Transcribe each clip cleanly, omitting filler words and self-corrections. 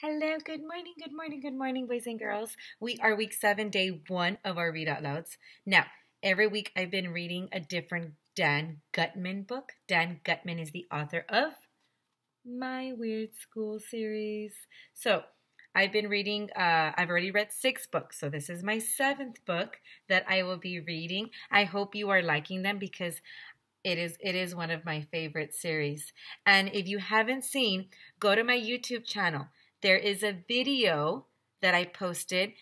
Hello, good morning, boys and girls. We are week 7, day 1 of our Read Out Louds. Now, every week I've been reading a different Dan Gutman book. Dan Gutman is the author of my Weird School series. So, I've been reading, I've already read 6 books, so this is my 7th book that I will be reading. I hope you are liking them because it is one of my favorite series. And if you haven't seen, go to my YouTube channel. There is a video that I posted.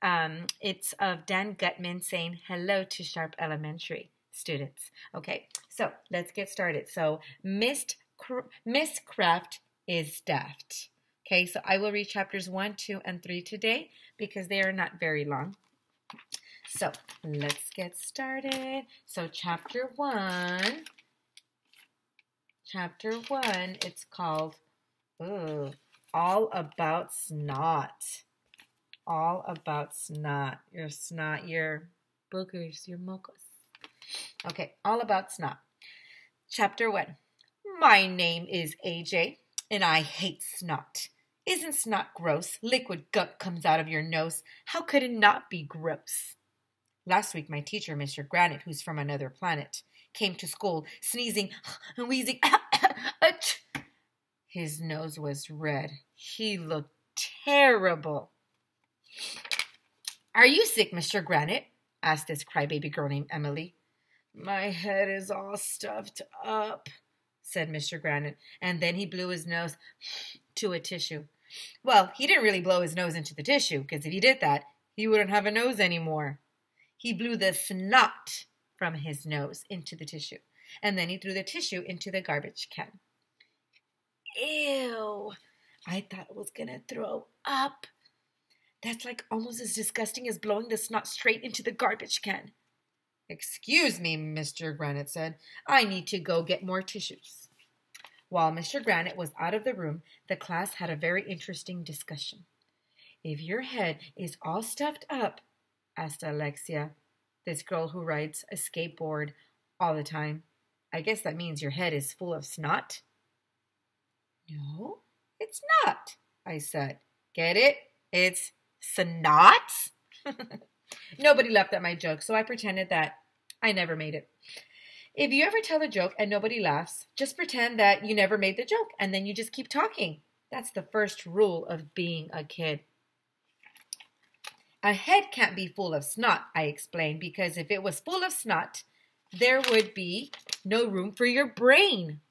It's of Dan Gutman saying hello to Sharp Elementary students. Okay, so let's get started. So Miss Kraft is Daft. Okay, so I will read chapters 1, 2, and 3 today because they are not very long. So let's get started. So chapter 1, it's called, All About Snot. All About Snot. Your snot, your boogers, your mocos. Okay, All About Snot. Chapter 1. My name is AJ, and I hate snot. Isn't snot gross? Liquid gunk comes out of your nose. How could it not be gross? Last week, my teacher, Mr. Granite, who's from another planet, came to school sneezing and wheezing. His nose was red. He looked terrible. Are you sick, Mr. Granite? Asked this crybaby girl named Emily. My head is all stuffed up, said Mr. Granite, and then he blew his nose to a tissue. Well, he didn't really blow his nose into the tissue, because if he did that, he wouldn't have a nose anymore. He blew the snot from his nose into the tissue, and then he threw the tissue into the garbage can. Ew, I thought I was going to throw up. That's like almost as disgusting as blowing the snot straight into the garbage can. Excuse me, Mr. Granite said. I need to go get more tissues. While Mr. Granite was out of the room, the class had a very interesting discussion. If your head is all stuffed up, asked Alexia, this girl who rides a skateboard all the time, I guess that means your head is full of snot? No, it's not, I said. Get it? It's snot? Nobody laughed at my joke, so I pretended that I never made it. If you ever tell a joke and nobody laughs, just pretend that you never made the joke, and then you just keep talking. That's the first rule of being a kid. A head can't be full of snot, I explained, because if it was full of snot, there would be no room for your brain.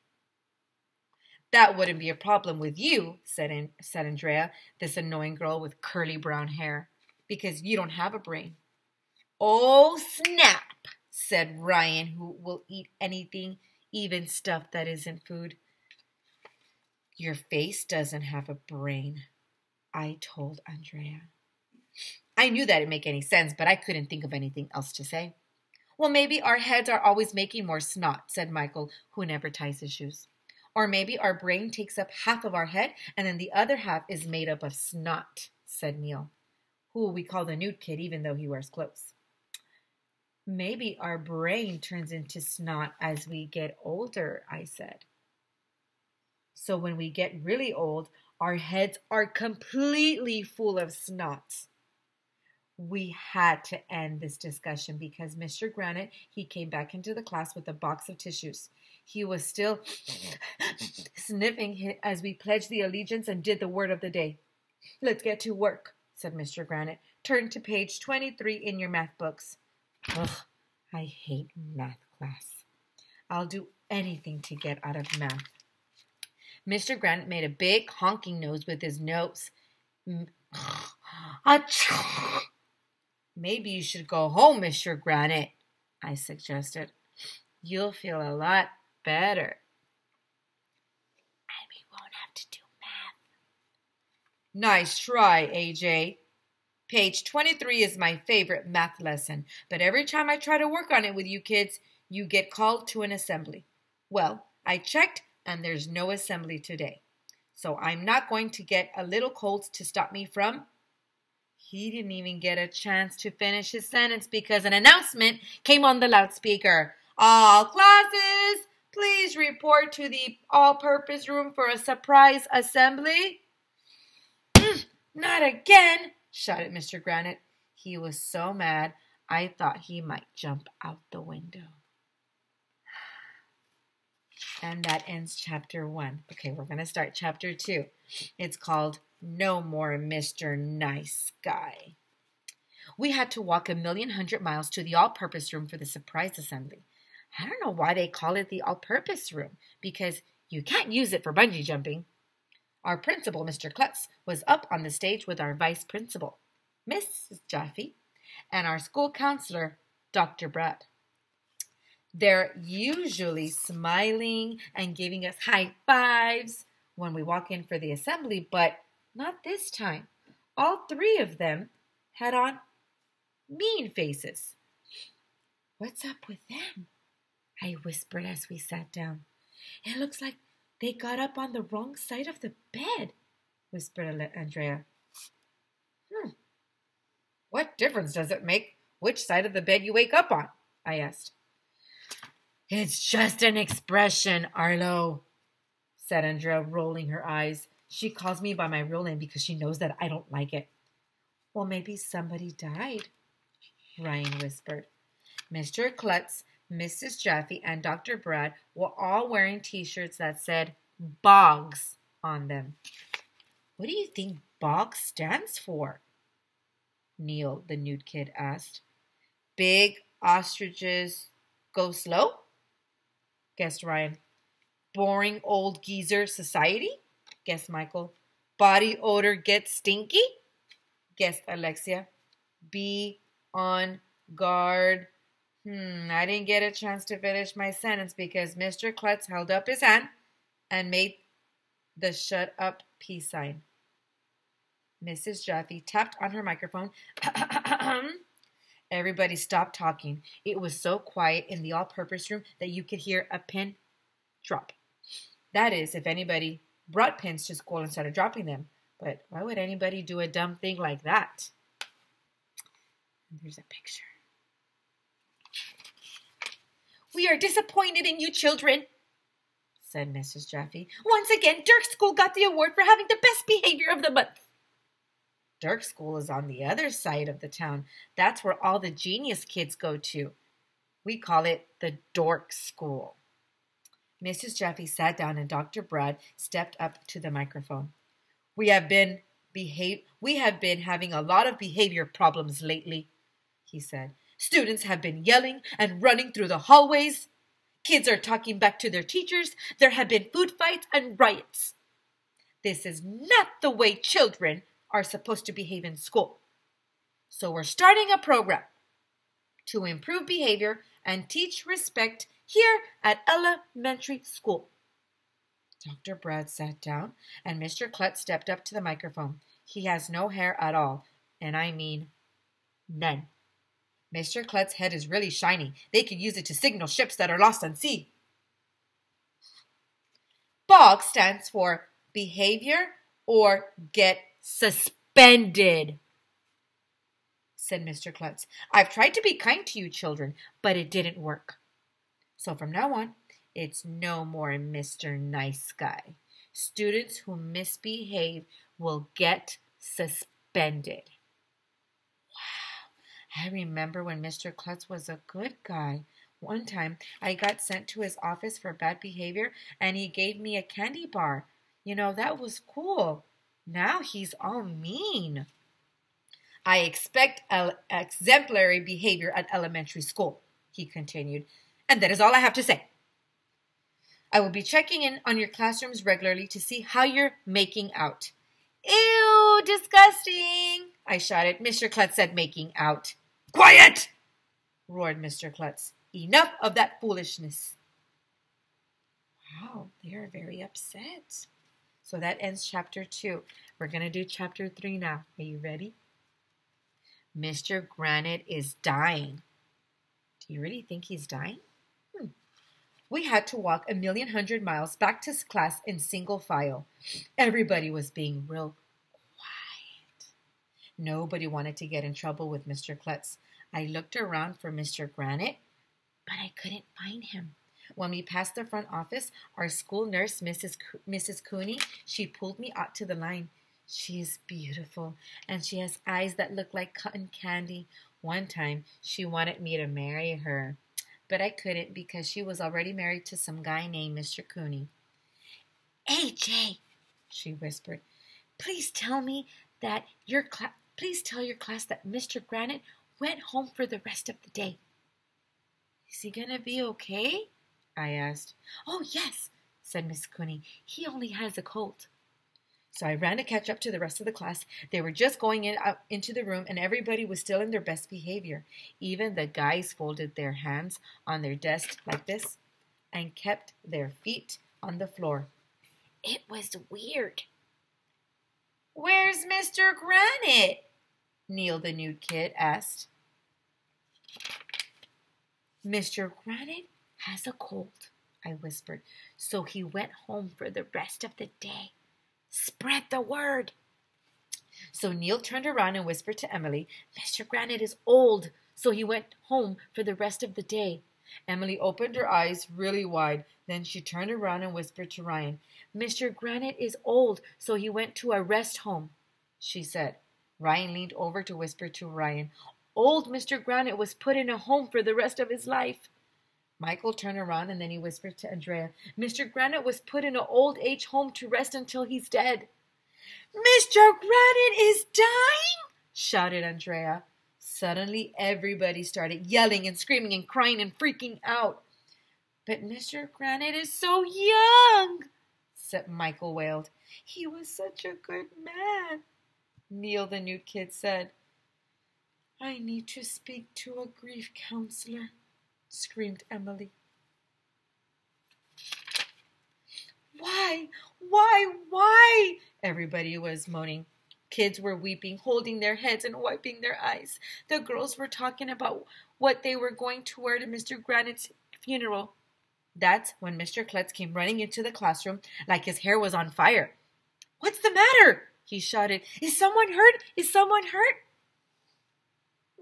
That wouldn't be a problem with you, said Andrea, this annoying girl with curly brown hair, because you don't have a brain. Oh, snap, said Ryan, who will eat anything, even stuff that isn't food. Your face doesn't have a brain, I told Andrea. I knew that didn't make any sense, but I couldn't think of anything else to say. Well, maybe our heads are always making more snot, said Michael, who never ties his shoes. Or maybe our brain takes up half of our head, and then the other half is made up of snot, said Neil, who we call the nude kid even though he wears clothes. Maybe our brain turns into snot as we get older, I said. So when we get really old, our heads are completely full of snot. We had to end this discussion because Mr. Granite, he came back into the class with a box of tissues. He was still sniffing as we pledged the allegiance and did the word of the day. Let's get to work, said Mr. Granite. Turn to page 23 in your math books. Ugh, I hate math class. I'll do anything to get out of math. Mr. Granite made a big honking nose with his nose. Achoo! Maybe you should go home, Mr. Granite, I suggested. You'll feel a lot better. And we won't have to do math. Nice try, AJ. Page 23 is my favorite math lesson, but every time I try to work on it with you kids, you get called to an assembly. Well, I checked, and there's no assembly today. So I'm not going to get a little cold to stop me from... He didn't even get a chance to finish his sentence because an announcement came on the loudspeaker. All classes, please report to the all-purpose room for a surprise assembly. Not again, shouted Mr. Granite. He was so mad I thought he might jump out the window. And that ends chapter 1. Okay, we're going to start chapter 2. It's called No More Mr. Nice Guy. We had to walk 1,100,000 miles to the all-purpose room for the surprise assembly. I don't know why they call it the all-purpose room, because you can't use it for bungee jumping. Our principal, Mr. Klutz, was up on the stage with our vice principal, Mrs. Jaffe, and our school counselor, Dr. Brad. They're usually smiling and giving us high fives when we walk in for the assembly, but not this time. All 3 of them had on mean faces. What's up with them? I whispered as we sat down. It looks like they got up on the wrong side of the bed, whispered Andrea. What difference does it make which side of the bed you wake up on? I asked. It's just an expression, Arlo, said Andrea, rolling her eyes. She calls me by my real name because she knows that I don't like it. Well, maybe somebody died, Ryan whispered. Mr. Klutz, Mrs. Jaffe, and Dr. Brad were all wearing T-shirts that said Boggs on them. What do you think Boggs stands for? Neil, the nude kid, asked. Big ostriches go slow? Guessed Ryan. Boring old geezer society? Guessed Michael. Body odor gets stinky? Guessed Alexia. Be on guard. I didn't get a chance to finish my sentence because Mr. Klutz held up his hand and made the shut up peace sign. Mrs. Jaffe tapped on her microphone. Everybody stopped talking. It was so quiet in the all-purpose room that you could hear a pin drop. That is, if anybody brought pins to school and started dropping them. But why would anybody do a dumb thing like that? And there's a picture. We are disappointed in you children, said Mrs. Jaffe. Once again, Dirk's school got the award for having the best behavior of the month. Dirk's school is on the other side of the town. That's where all the genius kids go to. We call it the dork school. Mrs. Jaffe sat down and Dr. Brad stepped up to the microphone. We have been having a lot of behavior problems lately, he said. Students have been yelling and running through the hallways. Kids are talking back to their teachers. There have been food fights and riots. This is not the way children are supposed to behave in school. So we're starting a program to improve behavior and teach respect here at elementary school. Dr. Brad sat down and Mr. Klutz stepped up to the microphone. He has no hair at all, and I mean none. Mr. Klutz's head is really shiny. They could use it to signal ships that are lost on sea. BOG stands for behavior or get suspended, said Mr. Klutz. I've tried to be kind to you children, but it didn't work. So from now on, it's no more Mr. Nice Guy. Students who misbehave will get suspended. Wow, I remember when Mr. Klutz was a good guy. One time, I got sent to his office for bad behavior, and he gave me a candy bar. You know, that was cool. Now he's all mean. I expect exemplary behavior at elementary school, he continued, and that is all I have to say. I will be checking in on your classrooms regularly to see how you're making out. Ew, disgusting, I shouted. Mr. Klutz said making out. Quiet, roared Mr. Klutz. Enough of that foolishness. Wow, they are very upset. So that ends chapter 2. We're going to do chapter 3 now. Are you ready? Mr. Granite is dying. Do you really think he's dying? We had to walk 1,100,000 miles back to class in single file. Everybody was being real quiet. Nobody wanted to get in trouble with Mr. Klutz. I looked around for Mr. Granite, but I couldn't find him. When we passed the front office, our school nurse, Mrs. Cooney, she pulled me out to the line. She is beautiful, and she has eyes that look like cotton candy. One time, she wanted me to marry her, but I couldn't because she was already married to some guy named Mr. Cooney. AJ, she whispered, please tell me that please tell your class that Mr. Granite went home for the rest of the day. Is he gonna be okay? I asked. Oh, yes, said Miss Cooney. He only has a cold. So I ran to catch up to the rest of the class. They were just going out into the room, and everybody was still in their best behavior. Even the guys folded their hands on their desks like this and kept their feet on the floor. It was weird. Where's Mr. Granite? Neil, the nude kid, asked. Mr. Granite has a cold, I whispered, so he went home for the rest of the day. Spread the word. So Neil turned around and whispered to Emily, Mr. Granite is old, so he went home for the rest of the day. Emily opened her eyes really wide. Then she turned around and whispered to Ryan, Mr. Granite is old, so he went to a rest home, she said. Ryan leaned over to whisper to Ryan, old Mr. Granite was put in a home for the rest of his life. Michael turned around and then he whispered to Andrea, Mr. Granite was put in an old age home to rest until he's dead. Mr. Granite is dying, shouted Andrea. Suddenly everybody started yelling and screaming and crying and freaking out. But Mr. Granite is so young, said Michael wailed. He was such a good man, Neil, the nude kid, said. I need to speak to a grief counselor, screamed Emily. Why? Everybody was moaning. Kids were weeping, holding their heads and wiping their eyes. The girls were talking about what they were going to wear to Mr. Granite's funeral. That's when Mr. Klutz came running into the classroom like his hair was on fire. What's the matter? He shouted. Is someone hurt? Is someone hurt?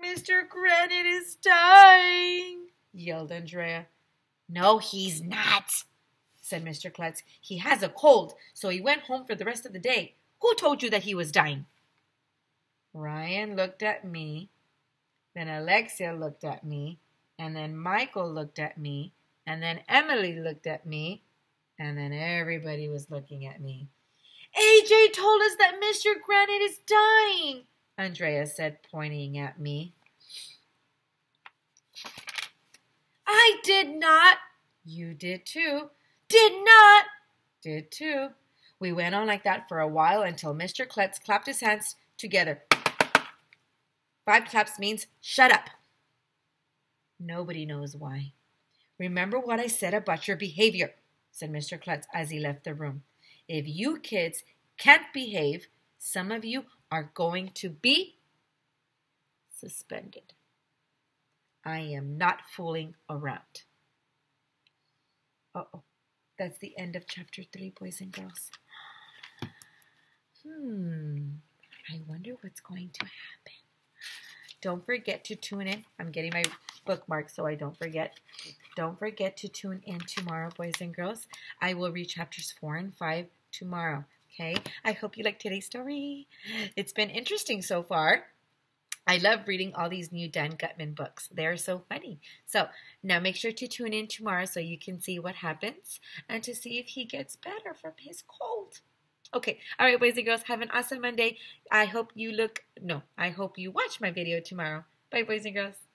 Mr. Granite is dying, yelled Andrea. No, he's not, said Mr. Klutz. He has a cold, so he went home for the rest of the day. Who told you that he was dying? Ryan looked at me, then Alexia looked at me, and then Michael looked at me, and then Emily looked at me, and then everybody was looking at me. AJ told us that Mr. Granite is dying, Andrea said, pointing at me. I did not. You did too. Did not. Did too. We went on like that for a while until Mr. Klutz clapped his hands together. 5 claps means shut up. Nobody knows why. Remember what I said about your behavior, said Mr. Klutz as he left the room. If you kids can't behave, some of you are going to be suspended. I am not fooling around. Uh-oh. That's the end of chapter 3, boys and girls. I wonder what's going to happen. Don't forget to tune in. I'm getting my bookmark so I don't forget. Don't forget to tune in tomorrow, boys and girls. I will read chapters 4 and 5 tomorrow. Okay? I hope you liked today's story. It's been interesting so far. I love reading all these new Dan Gutman books. They're so funny. So now make sure to tune in tomorrow so you can see what happens and to see if he gets better from his cold. Okay. All right, boys and girls. Have an awesome Monday. I hope you watch my video tomorrow. Bye, boys and girls.